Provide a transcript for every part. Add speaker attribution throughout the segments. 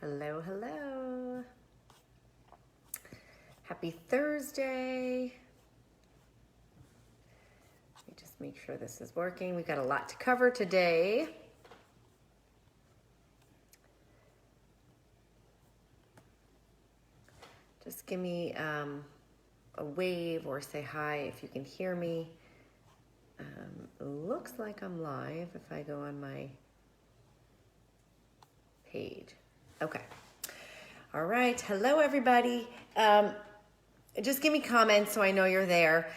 Speaker 1: Hello, hello. Happy Thursday. Let me just make sure this is working. We've got a lot to cover today. Just give me a wave or say hi if you can hear me. Looks like I'm live if I go on my page. Okay. All right. Hello, everybody. Just give me comments so I know you're there.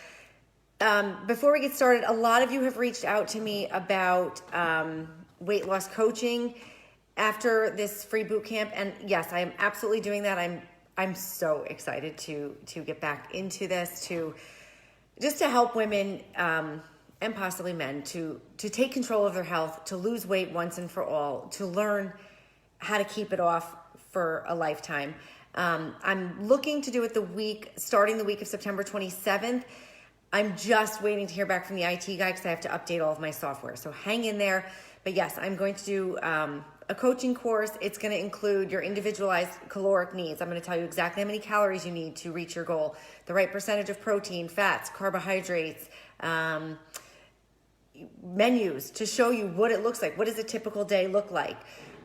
Speaker 1: Before we get started, a lot of you have reached out to me about weight loss coaching after this free boot camp. And yes, I am absolutely doing that. I'm so excited to get back into this, just to help women and possibly men to take control of their health, to lose weight once and for all, to learn how to keep it off for a lifetime. I'm looking to do it starting the week of September 27th. I'm just waiting to hear back from the IT guy because I have to update all of my software. So hang in there. But yes, I'm going to do a coaching course. It's going to include your individualized caloric needs. I'm going to tell you exactly how many calories you need to reach your goal, the right percentage of protein, fats, carbohydrates, menus to show you what it looks like. What does a typical day look like?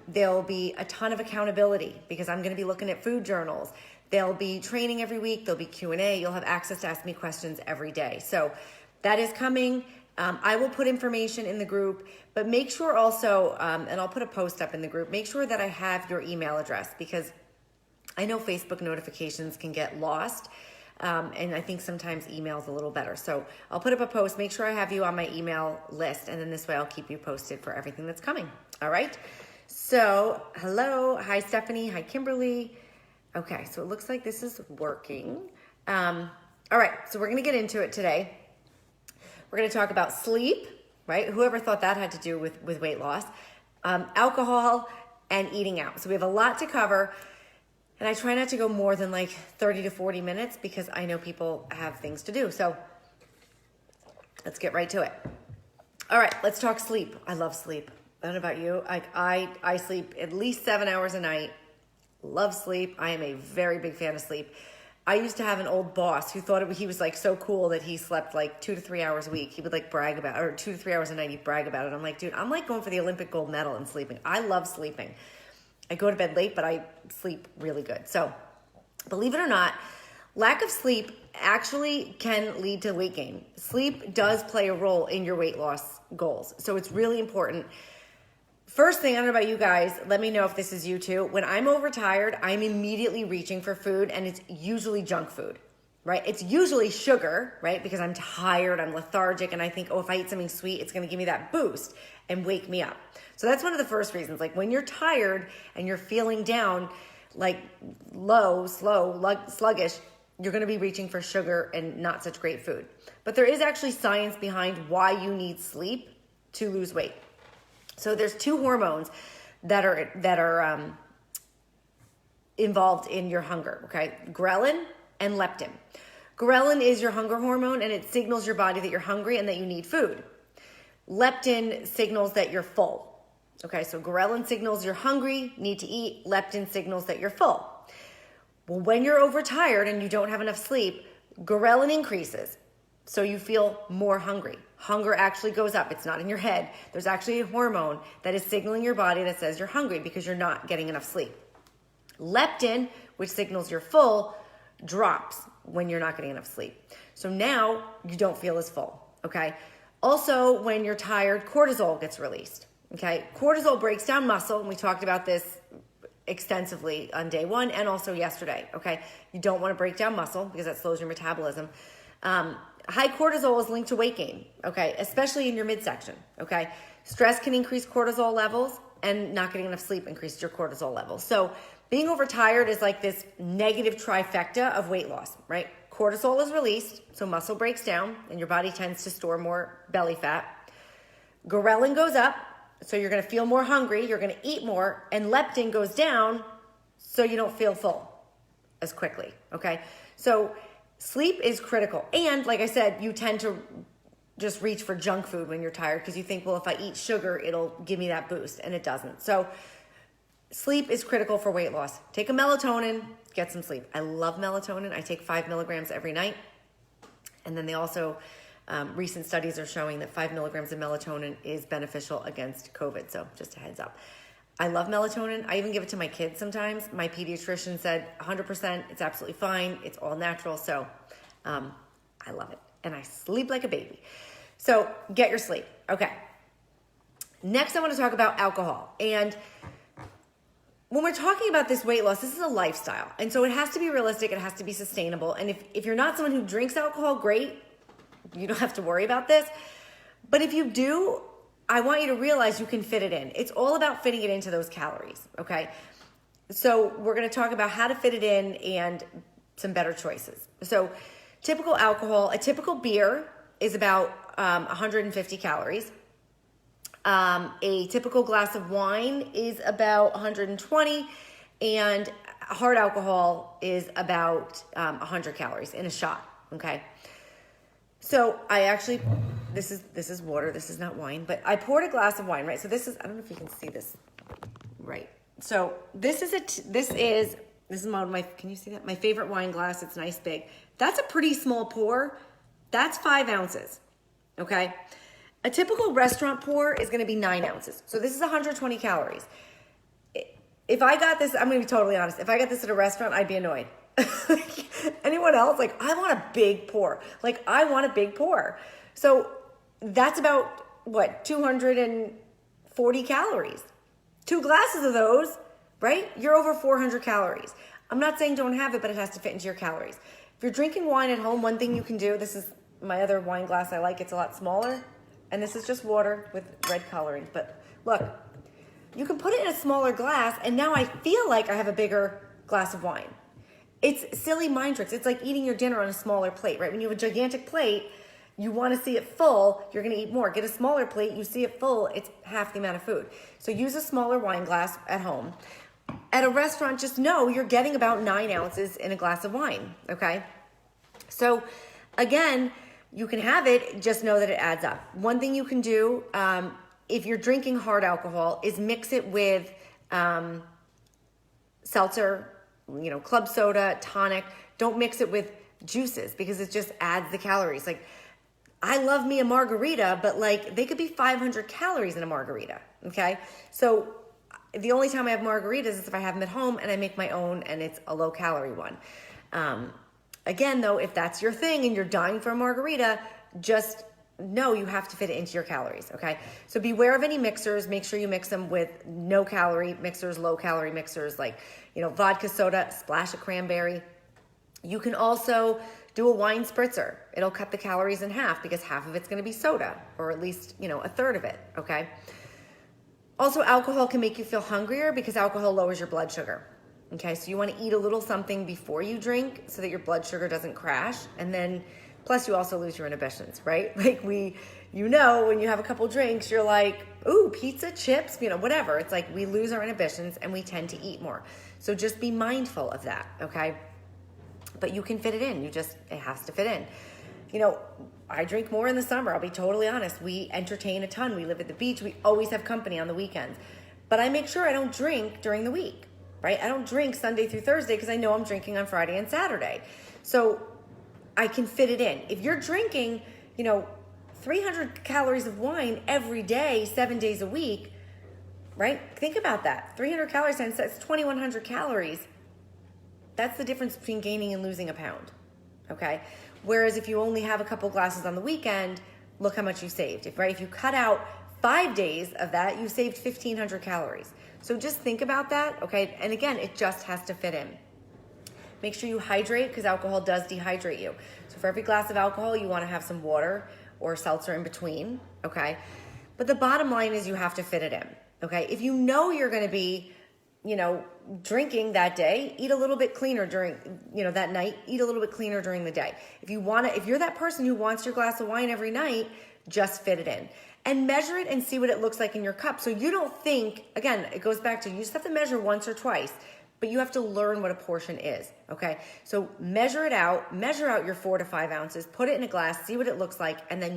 Speaker 1: There'll be a ton of accountability because I'm going to be looking at food journals. There'll be training every week. There'll be Q&A. You'll have access to ask me questions every day. So that is coming. I will put information in the group, but make sure also, and I'll put a post up in the group, make sure that I have your email address because I know Facebook notifications can get lost. And I think sometimes email is a little better. So I'll put up a post, make sure I have you on my email list, and then this way I'll keep you posted for everything that's coming. All right. So hello. Hi, Stephanie. Hi, Kimberly. Okay. So it looks like this is working. All right. So we're going to get into it today. We're going to talk about sleep, right? Whoever thought that had to do with weight loss, alcohol, and eating out. So we have a lot to cover. And I try not to go more than like 30 to 40 minutes because I know people have things to do. So let's get right to it. All right, let's talk sleep. I love sleep. I don't know about you. I sleep at least 7 hours a night. Love sleep. I am a very big fan of sleep. I used to have an old boss who thought he was like so cool that he slept like 2 to 3 hours a week. He would like brag about, or 2 to 3 hours a night, he'd brag about it. I'm like, dude, I'm like going for the Olympic gold medal in sleeping. I love sleeping. I go to bed late, but I sleep really good. So believe it or not, lack of sleep actually can lead to weight gain. Sleep does play a role in your weight loss goals. So it's really important. First thing, I don't know about you guys, let me know if this is you too. When I'm overtired, I'm immediately reaching for food, and it's usually junk food, right? It's usually sugar, right? Because I'm tired, I'm lethargic, and I think, oh, if I eat something sweet, it's going to give me that boost and wake me up. So that's one of the first reasons. Like when you're tired and you're feeling down, like low, slow, sluggish, you're going to be reaching for sugar and not such great food. But there is actually science behind why you need sleep to lose weight. So there's two hormones that are involved in your hunger, okay? Ghrelin and leptin. Ghrelin is your hunger hormone, and it signals your body that you're hungry and that you need food. Leptin signals that you're full. Okay, so ghrelin signals you're hungry, need to eat. Leptin signals that you're full. Well, when you're overtired and you don't have enough sleep, ghrelin increases, so you feel more hungry. Hunger actually goes up. It's not in your head. There's actually a hormone that is signaling your body that says you're hungry because you're not getting enough sleep. Leptin, which signals you're full, drops when you're not getting enough sleep. So now you don't feel as full, okay? Also, when you're tired, cortisol gets released, okay? Cortisol breaks down muscle, and we talked about this extensively on day one and also yesterday, okay? You don't want to break down muscle because that slows your metabolism. High cortisol is linked to weight gain, okay? Especially in your midsection, okay? Stress can increase cortisol levels, and not getting enough sleep increases your cortisol levels. So being overtired is like this negative trifecta of weight loss, right? Cortisol is released, so muscle breaks down, and your body tends to store more belly fat. Ghrelin goes up, so you're going to feel more hungry, you're going to eat more, and leptin goes down, so you don't feel full as quickly, okay? So sleep is critical. And like I said, you tend to just reach for junk food when you're tired because you think, well, if I eat sugar, it'll give me that boost, and it doesn't. So Sleep is critical for weight loss. Take a melatonin, get some sleep. I love melatonin. I take 5 milligrams every night. And then they also, recent studies are showing that 5 milligrams of melatonin is beneficial against COVID. So just a heads up. I love melatonin. I even give it to my kids sometimes. My pediatrician said 100%, it's absolutely fine. It's all natural. So I love it. And I sleep like a baby. So get your sleep. Okay. Next, I want to talk about alcohol. And when we're talking about this weight loss, this is a lifestyle. And so it has to be realistic. It has to be sustainable. And if you're not someone who drinks alcohol, great. You don't have to worry about this. But if you do, I want you to realize you can fit it in. It's all about fitting it into those calories, okay? So we're going to talk about how to fit it in and some better choices. So typical alcohol, a typical beer is about 150 calories. A typical glass of wine is about 120, and hard alcohol is about 100 calories in a shot, okay? So I actually, this is water, this is not wine, but I poured a glass of wine, right? So this is, I don't know if you can see this, right? So this is my, can you see that? My favorite wine glass, it's nice big. That's a pretty small pour. That's 5 ounces, okay? A typical restaurant pour is gonna be 9 ounces. So this is 120 calories. If I got this, I'm gonna be totally honest. If I got this at a restaurant, I'd be annoyed. Anyone else? Like, I want a big pour. Like, I want a big pour. So that's about, what, 240 calories. 2 glasses of those, right? You're over 400 calories. I'm not saying don't have it, but it has to fit into your calories. If you're drinking wine at home, one thing you can do, this is my other wine glass I like, it's a lot smaller. And this is just water with red coloring. But look, you can put it in a smaller glass, and now I feel like I have a bigger glass of wine. It's silly mind tricks. It's like eating your dinner on a smaller plate, right? When you have a gigantic plate, you want to see it full, you're going to eat more. Get a smaller plate, you see it full, it's half the amount of food. So use a smaller wine glass at home. At a restaurant, just know you're getting about 9 ounces in a glass of wine, okay? So again, you can have it, just know that it adds up. One thing you can do, if you're drinking hard alcohol, is mix it with seltzer, club soda, tonic. Don't mix it with juices because it just adds the calories. Like, I love me a margarita, but like they could be 500 calories in a margarita, okay? So the only time I have margaritas is if I have them at home and I make my own and it's a low calorie one. Again, though, if that's your thing and you're dying for a margarita, just know you have to fit it into your calories, okay? So beware of any mixers. Make sure you mix them with no calorie mixers, low calorie mixers, like, vodka soda, splash of cranberry. You can also do a wine spritzer. It'll cut the calories in half because half of it's gonna be soda, or at least, a third of it, okay? Also, alcohol can make you feel hungrier because alcohol lowers your blood sugar. Okay, so you want to eat a little something before you drink so that your blood sugar doesn't crash. And then, plus you also lose your inhibitions, right? Like when you have a couple drinks, you're like, ooh, pizza, chips, whatever. It's like we lose our inhibitions and we tend to eat more. So just be mindful of that, okay? But you can fit it in. It has to fit in. I drink more in the summer. I'll be totally honest. We entertain a ton. We live at the beach. We always have company on the weekends. But I make sure I don't drink during the week. Right? I don't drink Sunday through Thursday because I know I'm drinking on Friday and Saturday. So I can fit it in. If you're drinking, 300 calories of wine every day, 7 days a week, right? Think about that. 300 calories times that's 2,100 calories. That's the difference between gaining and losing a pound, okay? Whereas if you only have a couple glasses on the weekend, look how much you saved. If you cut out 5 days of that, you saved 1,500 calories. So just think about that, okay? And again, it just has to fit in. Make sure you hydrate because alcohol does dehydrate you. So for every glass of alcohol, you want to have some water or seltzer in between, okay? But the bottom line is you have to fit it in, okay? If you know you're going to be, drinking that day, eat a little bit cleaner during, that night, eat a little bit cleaner during the day. If you're that person who wants your glass of wine every night, just fit it in. And measure it and see what it looks like in your cup. So you don't think, again, it goes back to you just have to measure once or twice, but you have to learn what a portion is, okay? So measure out your 4 to 5 ounces, put it in a glass, see what it looks like, and then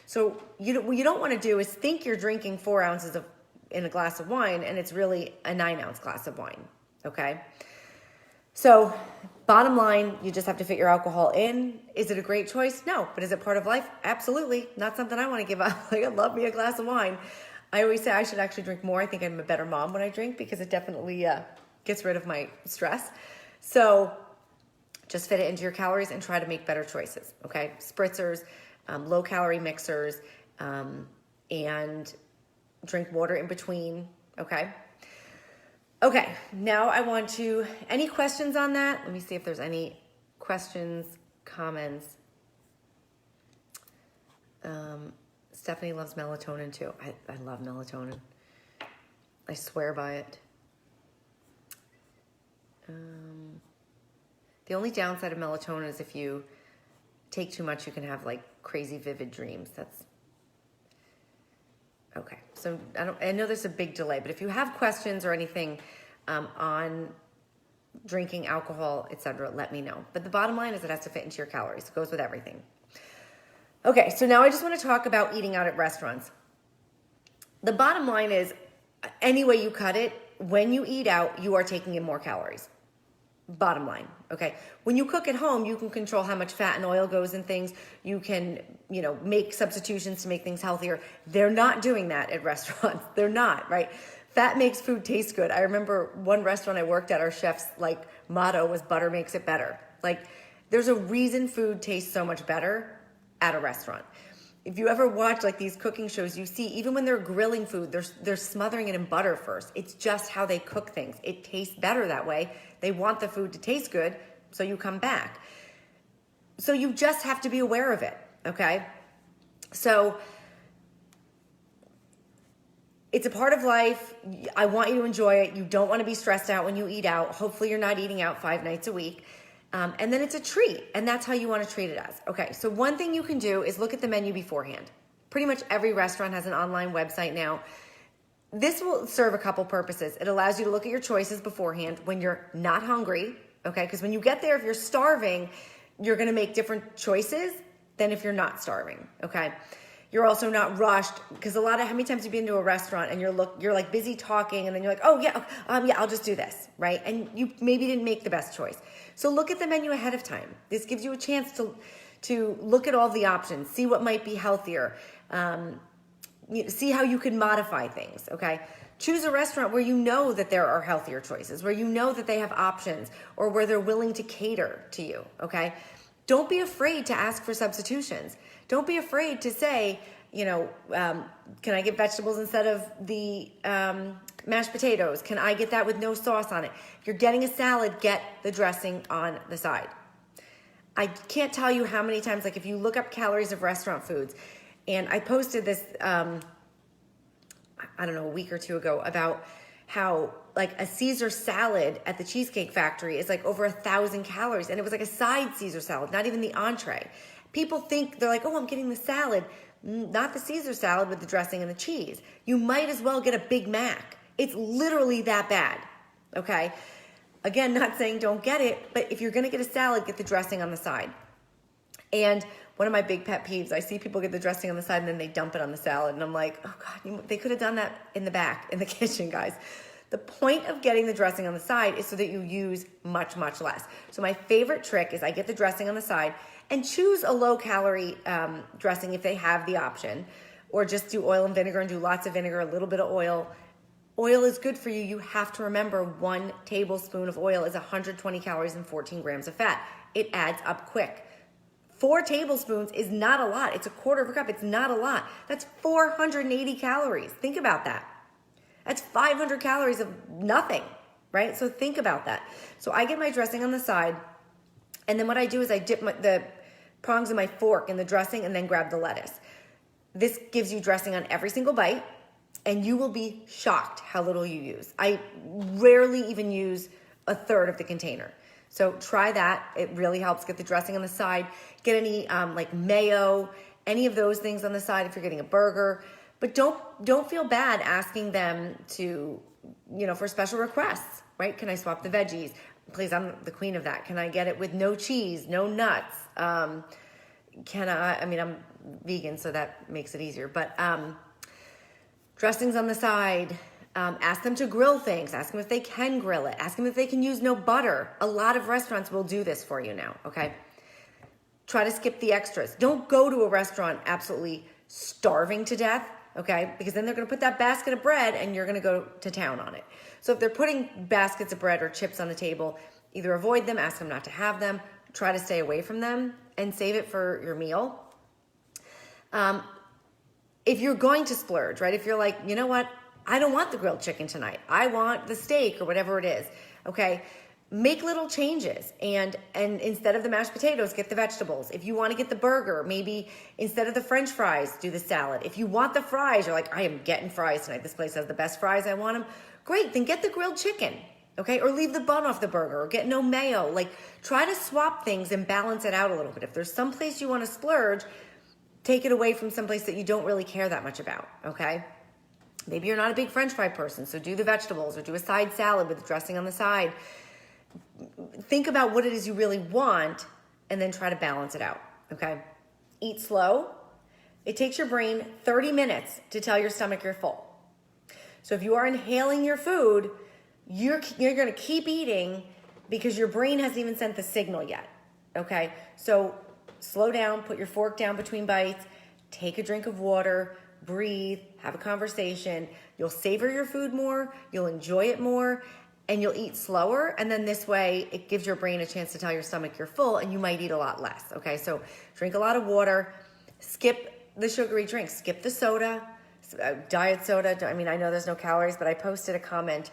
Speaker 1: So what you don't want to do is think you're drinking 4 ounces of in a glass of wine, and it's really a 9-ounce glass of wine, okay? So bottom line, you just have to fit your alcohol in. Is it a great choice? No. But is it part of life? Absolutely. Not something I want to give up. Like, I love me a glass of wine. I always say I should actually drink more. I think I'm a better mom when I drink because it definitely gets rid of my stress. So just fit it into your calories and try to make better choices, okay? Spritzers, low-calorie mixers, and drink water in between, okay? Okay, now I want to, any questions on that? Let me see if there's any questions, comments. Stephanie loves melatonin too. I love melatonin. I swear by it. The only downside of melatonin is if you take too much, you can have like crazy vivid dreams. That's okay. So I know there's a big delay, but if you have questions or anything on drinking alcohol, etc., let me know. But the bottom line is it has to fit into your calories. It goes with everything. Okay, so now I just want to talk about eating out at restaurants. The bottom line is, any way you cut it, when you eat out, you are taking in more calories. Bottom line, okay? When you cook at home, you can control how much fat and oil goes in things. You can, make substitutions to make things healthier. They're not doing that at restaurants. They're not, right? Fat makes food taste good. I remember one restaurant I worked at, our chef's motto was butter makes it better. There's a reason food tastes so much better at a restaurant. If you ever watch these cooking shows, you see even when they're grilling food, they're smothering it in butter first. It's just how they cook things. It tastes better that way. They want the food to taste good, so you come back. So you just have to be aware of it, okay? So it's a part of life. I want you to enjoy it. You don't want to be stressed out when you eat out. Hopefully you're not eating out 5 nights a week. And then it's a treat, and that's how you want to treat it as. Okay, so one thing you can do is look at the menu beforehand. Pretty much every restaurant has an online website now. This will serve a couple purposes. It allows you to look at your choices beforehand when you're not hungry, okay? Because when you get there, if you're starving, you're going to make different choices than if you're not starving, okay? You're also not rushed, because how many times you've been to a restaurant and you're busy talking, and then you're like, oh yeah, I'll just do this, right? And you maybe didn't make the best choice. So look at the menu ahead of time. This gives you a chance to look at all the options, see what might be healthier, see how you can modify things, okay? Choose a restaurant where you know that there are healthier choices, where you know that they have options, or where they're willing to cater to you, okay? Don't be afraid to ask for substitutions. Don't be afraid to say, can I get vegetables instead of the mashed potatoes? Can I get that with no sauce on it? If you're getting a salad, get the dressing on the side. I can't tell you how many times, if you look up calories of restaurant foods, and I posted this, a week or two ago about how a Caesar salad at the Cheesecake Factory is over 1,000 calories. And it was a side Caesar salad, not even the entree. People think they're oh, I'm getting the salad, not the Caesar salad with the dressing and the cheese. You might as well get a Big Mac. It's literally that bad, okay? Again, not saying don't get it, but if you're gonna get a salad, get the dressing on the side. And one of my big pet peeves, I see people get the dressing on the side and then they dump it on the salad. And I'm like, oh God, they could have done that in the back, in the kitchen, guys. The point of getting the dressing on the side is so that you use much, much less. So my favorite trick is I get the dressing on the side and choose a low-calorie dressing if they have the option, or just do oil and vinegar and do lots of vinegar, a little bit of oil. Oil is good for you. You have to remember 1 tablespoon of oil is 120 calories and 14 grams of fat. It adds up quick. 4 tablespoons is not a lot. It's a quarter of a cup. It's not a lot. That's 480 calories. Think about that. That's 500 calories of nothing, right? So think about that. So I get my dressing on the side, and then what I do is I dip the prongs in my fork in the dressing and then grab the lettuce. This gives you dressing on every single bite, and you will be shocked how little you use. I rarely even use a third of the container. So try that. It really helps. Get the dressing on the side. Get any mayo, any of those things on the side if you're getting a burger. But don't feel bad asking them to, for special requests, right? Can I swap the veggies? Please, I'm the queen of that. Can I get it with no cheese, no nuts? I'm vegan, so that makes it easier. But Dressings on the side. Ask them to grill things. Ask them if they can grill it. Ask them if they can use no butter. A lot of restaurants will do this for you now, okay? Try to skip the extras. Don't go to a restaurant absolutely starving to death, okay? Because then they're going to put that basket of bread and you're going to go to town on it. So if they're putting baskets of bread or chips on the table, either avoid them, ask them not to have them, try to stay away from them, and save it for your meal. If you're going to splurge, right? If you're like, you know what? I don't want the grilled chicken tonight. I want the steak or whatever it is, okay? Make little changes, and instead of the mashed potatoes, get the vegetables. If you want to get the burger, maybe instead of the French fries, do the salad. If you want the fries, you're like, I am getting fries tonight. This place has the best fries. I want them. Great, then get the grilled chicken, okay? Or leave the bun off the burger, or get no mayo. Like, try to swap things and balance it out a little bit. If there's some place you want to splurge, take it away from some place that you don't really care that much about, okay? Maybe you're not a big French fry person, so do the vegetables or do a side salad with dressing on the side. Think about what it is you really want and then try to balance it out, okay? Eat slow. It takes your brain 30 minutes to tell your stomach you're full. So if you are inhaling your food, you're going to keep eating because your brain hasn't even sent the signal yet, okay? So slow down, put your fork down between bites, take a drink of water, breathe, have a conversation. You'll savor your food more, you'll enjoy it more, and you'll eat slower. And then this way, it gives your brain a chance to tell your stomach you're full, and you might eat a lot less, okay? So drink a lot of water, skip the sugary drinks, skip the soda, diet soda. I mean, I know there's no calories, but I posted a comment.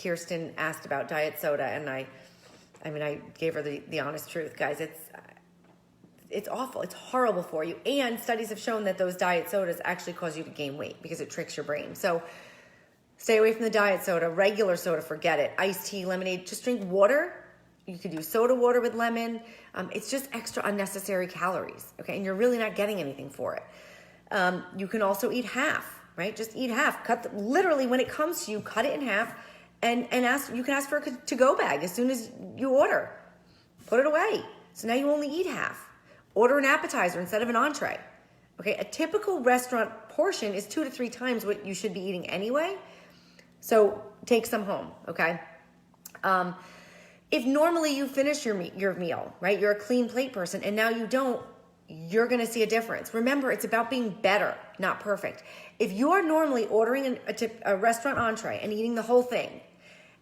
Speaker 1: Kirsten asked about diet soda, and I gave her the honest truth, guys. It's awful. It's horrible for you. And studies have shown that those diet sodas actually cause you to gain weight because it tricks your brain. So stay away from the diet soda. Regular soda, forget it. Iced tea, lemonade, just drink water. You could do soda water with lemon. It's just extra unnecessary calories, okay? And you're really not getting anything for it. You can also eat half, right? Just eat half. Literally, when it comes to you, cut it in half and you can ask for a to-go bag as soon as you order. Put it away. So now you only eat half. Order an appetizer instead of an entree. Okay, a typical restaurant portion is 2 to 3 times what you should be eating anyway. So take some home, okay? If normally you finish your meal, right? You're a clean plate person and now you don't, you're gonna see a difference. Remember, it's about being better, not perfect. If you are normally ordering a restaurant entree and eating the whole thing,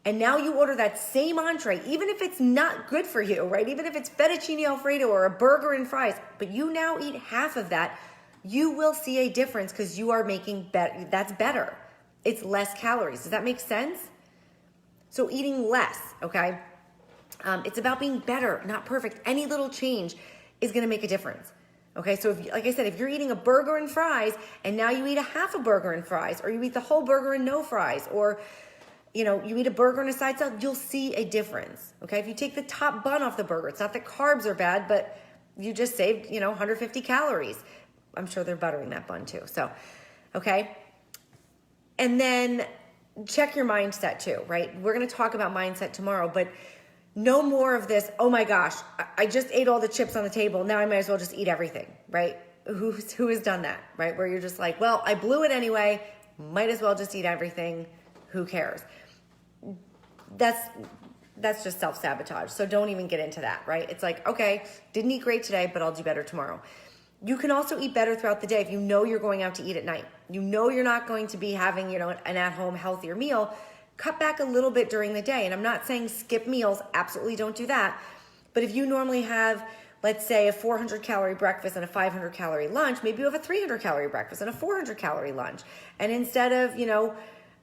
Speaker 1: and now you order that same entree, even if it's not good for you, right? Even if it's fettuccine alfredo or a burger and fries, but you now eat half of that, you will see a difference because you are making better. That's better. It's less calories. Does that make sense? So eating less, okay? It's about being better, not perfect. Any little change is going to make a difference. Okay, so like I said, if you're eating a burger and fries and now you eat a half a burger and fries, or you eat the whole burger and no fries, or you eat a burger and a side salad, you'll see a difference, okay? If you take the top bun off the burger, it's not that carbs are bad, but you just saved, 150 calories. I'm sure they're buttering that bun too, so, okay? And then check your mindset too, right? We're gonna talk about mindset tomorrow, but no more of this, oh my gosh, I just ate all the chips on the table, now I might as well just eat everything, right? Who has done that, right? Where you're just like, well, I blew it anyway, might as well just eat everything, who cares? That's just self-sabotage. So don't even get into that, right? It's like, okay, didn't eat great today, but I'll do better tomorrow. You can also eat better throughout the day if you know you're going out to eat at night. You know you're not going to be having, an at-home healthier meal. Cut back a little bit during the day. And I'm not saying skip meals. Absolutely don't do that. But if you normally have, let's say, a 400-calorie breakfast and a 500-calorie lunch, maybe you have a 300-calorie breakfast and a 400-calorie lunch. And instead of,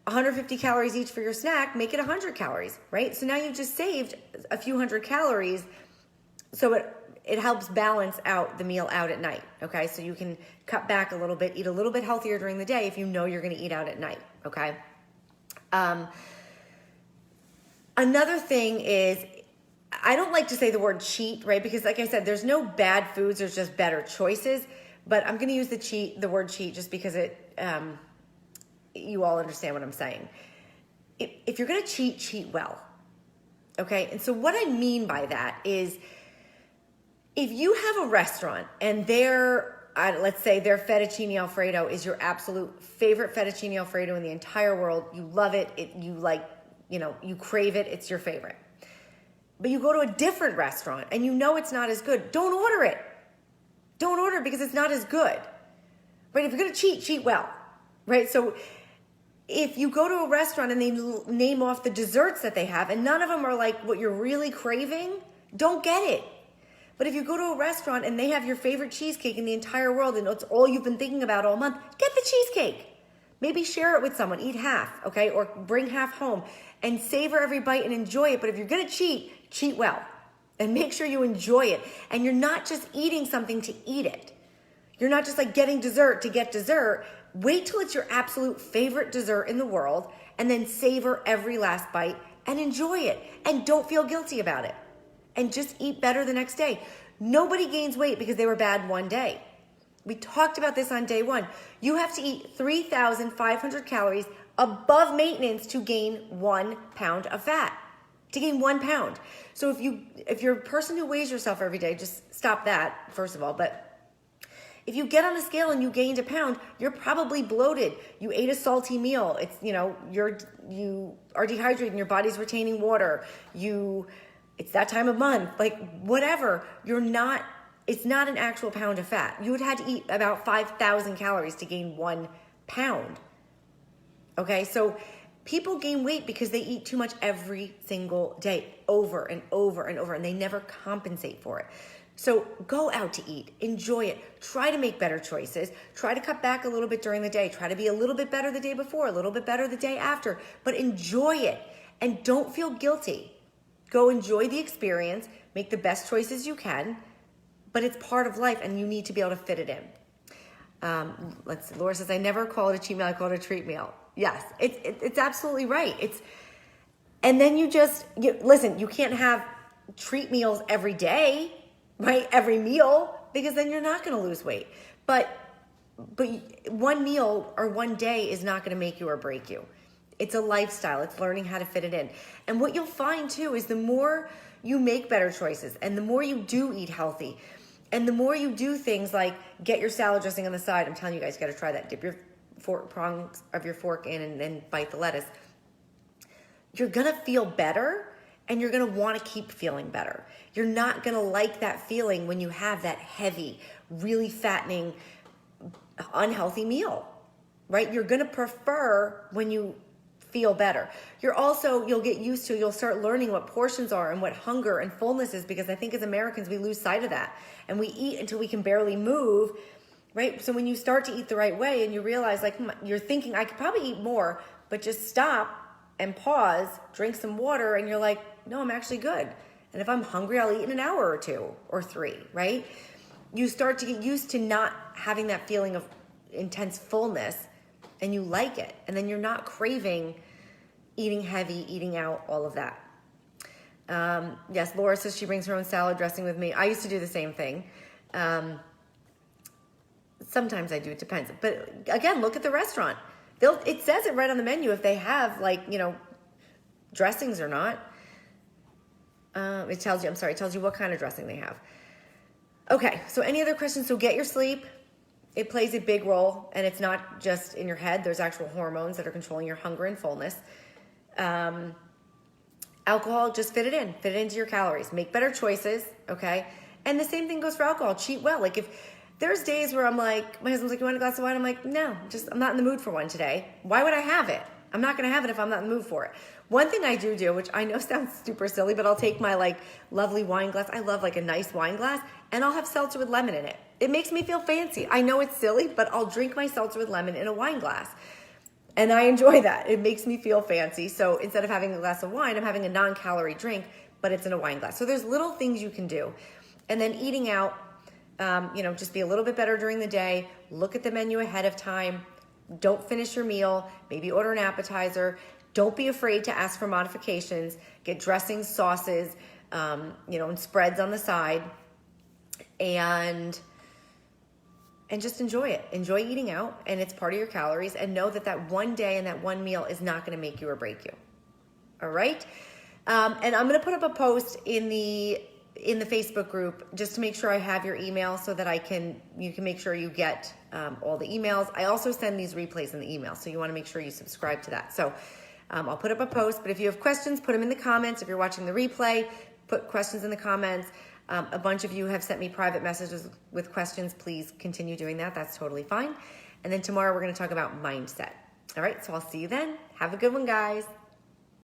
Speaker 1: 150 calories each for your snack, make it 100 calories, right? So now you've just saved a few hundred calories. So it helps balance out the meal out at night, okay? So you can cut back a little bit, eat a little bit healthier during the day if you know you're gonna eat out at night, okay? Another thing is, I don't like to say the word cheat, right? Because like I said, there's no bad foods, there's just better choices. But I'm gonna use the word cheat just because you all understand what I'm saying. If you're gonna cheat well, okay? And so what I mean by that is, if you have a restaurant and their let's say their fettuccine Alfredo is your absolute favorite fettuccine Alfredo in the entire world. You love it. You crave it. It's your favorite. But you go to a different restaurant and you know it's not as good. Don't order it. Don't order it because it's not as good. Right? If you're going to cheat well. Right? So if you go to a restaurant and they name off the desserts that they have and none of them are like what you're really craving, don't get it. But if you go to a restaurant and they have your favorite cheesecake in the entire world and it's all you've been thinking about all month, get the cheesecake. Maybe share it with someone, eat half, okay? Or bring half home and savor every bite and enjoy it. But if you're gonna cheat well and make sure you enjoy it. And you're not just eating something to eat it. You're not just like getting dessert to get dessert. Wait till it's your absolute favorite dessert in the world and then savor every last bite and enjoy it. And don't feel guilty about it. And just eat better the next day. Nobody gains weight because they were bad one day. We talked about this on day one. You have to eat 3,500 calories above maintenance to gain 1 pound of fat. To gain 1 pound. So if you're a person who weighs yourself every day, just stop that, first of all. But if you get on a scale and you gained a pound, you're probably bloated. You ate a salty meal. It's, you are dehydrated and your body's retaining water. It's that time of month, like whatever. It's not an actual pound of fat. You would have to eat about 5,000 calories to gain 1 pound. Okay, so people gain weight because they eat too much every single day, over and over and over, and they never compensate for it. So go out to eat, enjoy it, try to make better choices, try to cut back a little bit during the day, try to be a little bit better the day before, a little bit better the day after, but enjoy it and don't feel guilty. Go enjoy the experience, make the best choices you can, but it's part of life and you need to be able to fit it in. Let's see, Laura says, I never call it a cheat meal, I call it a treat meal. Yes, it's absolutely right. And then listen, you can't have treat meals every day, right? Every meal, because then you're not going to lose weight. But one meal or one day is not going to make you or break you. It's a lifestyle. It's learning how to fit it in. And what you'll find too is the more you make better choices and the more you do eat healthy and the more you do things like get your salad dressing on the side. I'm telling you guys, you got to try that. Dip your prongs of your fork in and then bite the lettuce. You're going to feel better and you're going to want to keep feeling better. You're not going to like that feeling when you have that heavy, really fattening, unhealthy meal, right? You're going to prefer when you feel better. You'll get used to, you'll start learning what portions are and what hunger and fullness is, because I think as Americans, we lose sight of that and we eat until we can barely move, right? So when you start to eat the right way and you realize you're thinking, I could probably eat more, but just stop and pause, drink some water, and you're like, no, I'm actually good. And if I'm hungry, I'll eat in an hour or 2 or 3, right? You start to get used to not having that feeling of intense fullness and you like it. And then you're not craving eating heavy, eating out, all of that. Yes, Laura says she brings her own salad dressing with me. I used to do the same thing. Sometimes I do, it depends. But again, look at the restaurant. It says it right on the menu if they have dressings or not. It tells you what kind of dressing they have. Okay, so any other questions? So get your sleep. It plays a big role, and it's not just in your head. There's actual hormones that are controlling your hunger and fullness. Alcohol, just fit it into your calories. Make better choices, okay? And the same thing goes for alcohol. Cheat well. Like if there's days where I'm like, my husband's like, you want a glass of wine? I'm like, no, I'm not in the mood for one today. Why would I have it? I'm not going to have it if I'm not in the mood for it. One thing I do, which I know sounds super silly, but I'll take my lovely wine glass. I love a nice wine glass, and I'll have seltzer with lemon in it. It makes me feel fancy. I know it's silly, but I'll drink my seltzer with lemon in a wine glass. And I enjoy that. It makes me feel fancy. So instead of having a glass of wine, I'm having a non-calorie drink, but it's in a wine glass. So there's little things you can do. And then eating out, just be a little bit better during the day. Look at the menu ahead of time. Don't finish your meal. Maybe order an appetizer. Don't be afraid to ask for modifications. Get dressings, sauces, and spreads on the side. And just enjoy it. Enjoy eating out, and it's part of your calories. And know that one day and that one meal is not going to make you or break you. All right? And I'm going to put up a post in the in the Facebook group, just to make sure I have your email so that you can make sure you get all the emails. I also send these replays in the email, so you want to make sure you subscribe to that. So I'll put up a post, but if you have questions, put them in the comments. If you're watching the replay, put questions in the comments. A bunch of you have sent me private messages with questions. Please continue doing that. That's totally fine. And then tomorrow we're going to talk about mindset. All right, so I'll see you then. Have a good one, guys.